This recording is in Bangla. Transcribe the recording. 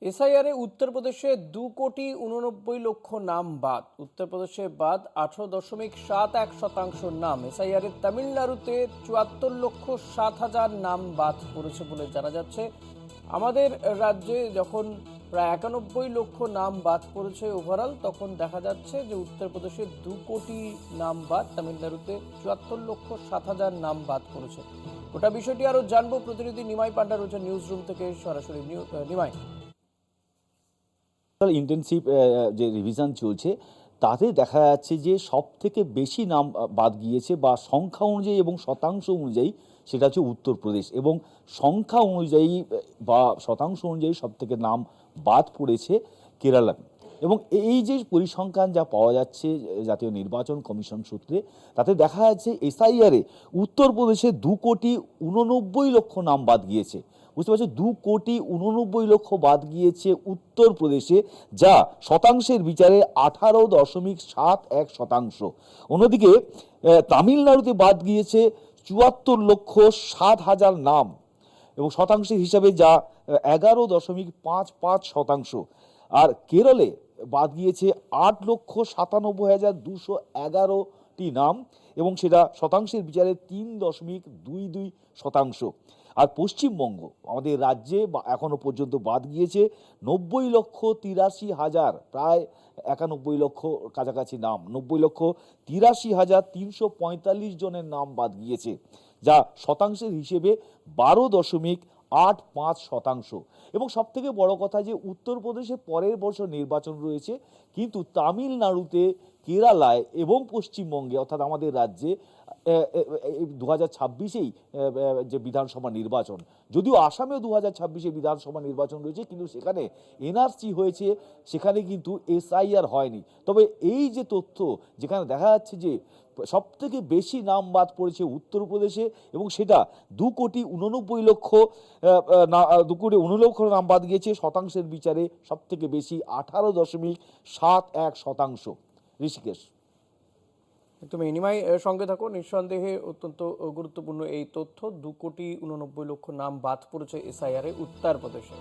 এসআইআরে উত্তরপ্রদেশে 2,89,00,000 নাম বাদ। উত্তরপ্রদেশে বাদ 18.71% নাম। এসআইআরে তামিলনাড়ুতে 74,07,000 নাম বাদ পড়েছে বলে জানা যাচ্ছে। আমাদের রাজ্যে যখন প্রায় 91 লক্ষ নাম বাদ পড়েছে ওভারঅল, তখন দেখা যাচ্ছে যে উত্তরপ্রদেশে 2 কোটি নাম বাদ, তামিলনাড়ুতে 74,07,000 নাম বাদ পড়েছে। গোটা বিষয়টি আরো জানবো, প্রতিনিধি নিমাই পান্ডা রয়েছে নিউজ রুম থেকে সরাসরি। নিমাই। ইন্টেনসিভ যে রিভিশন চলছে তাতে দেখা যাচ্ছে যে সব থেকে বেশি নাম বাদ গিয়েছে বা সংখ্যা অনুযায়ী এবং শতাংশ অনুযায়ী সেটা হচ্ছে উত্তরপ্রদেশ, এবং সংখ্যা অনুযায়ী বা শতাংশ অনুযায়ী সব থেকে নাম বাদ পড়েছে কেরালা। এবং এই যে পরিসংখ্যান যা পাওয়া যাচ্ছে জাতীয় নির্বাচন কমিশন সূত্রে, তাতে দেখা যাচ্ছে এসআইআরে উত্তরপ্রদেশে 2,89,00,000 নাম বাদ গিয়েছে। বুঝতে পারছো, 2,89,00,000 বাদ গিয়েছে উত্তরপ্রদেশে, যা শতাংশের বিচারে 18.71%। অন্যদিকে তামিলনাড়ুতে বাদ গিয়েছে 74,07,000 নাম, এবং শতাংশের হিসাবে যা 11.55%। আর কেরলে বাদ গিয়েছে 8,97,211টি নাম, এবং সেটা শতাংশের বিচারে 3.22%। আর পশ্চিমবঙ্গ আমাদের রাজ্যে এখনো পর্যন্ত বাদ গিয়েছে 90,83,000, প্রায় 91 লক্ষ কাছাকাছি নাম, 90,83,345 জনের নাম বাদ গিয়েছে, যা শতাংশের হিসেবে 12.85%। এবং সব থেকে বড় কথা যে উত্তরপ্রদেশে পরের বছর নির্বাচন রয়েছে, কিন্তু তামিলনাড়ুতে, কেরালায় এবং পশ্চিমবঙ্গে অর্থাৎ আমাদের রাজ্যে 2026-এই যে বিধানসভা নির্বাচন, যদিও আসামেও 2026-এ বিধানসভা নির্বাচন রয়েছে, কিন্তু সেখানে এনআরসি হয়েছে, সেখানে কিন্তু এসআইআর হয়নি। তবে এই যে তথ্য, যেখানে দেখা যাচ্ছে যে সব থেকে বেশি নাম বাদ পড়েছে উত্তরপ্রদেশে, এবং সেটা 2,89,00,000 নাম বাদ গিয়েছে, শতাংশের বিচারে সব থেকে বেশি 18.71%। ঋষিকেশ, তুমি নিমাই সঙ্গে থাকো। নিঃসন্দেহে অত্যন্ত গুরুত্বপূর্ণ এই তথ্য। 2,89,00,000 নাম বাদ পড়েছে এসআইআরে উত্তরপ্রদেশে।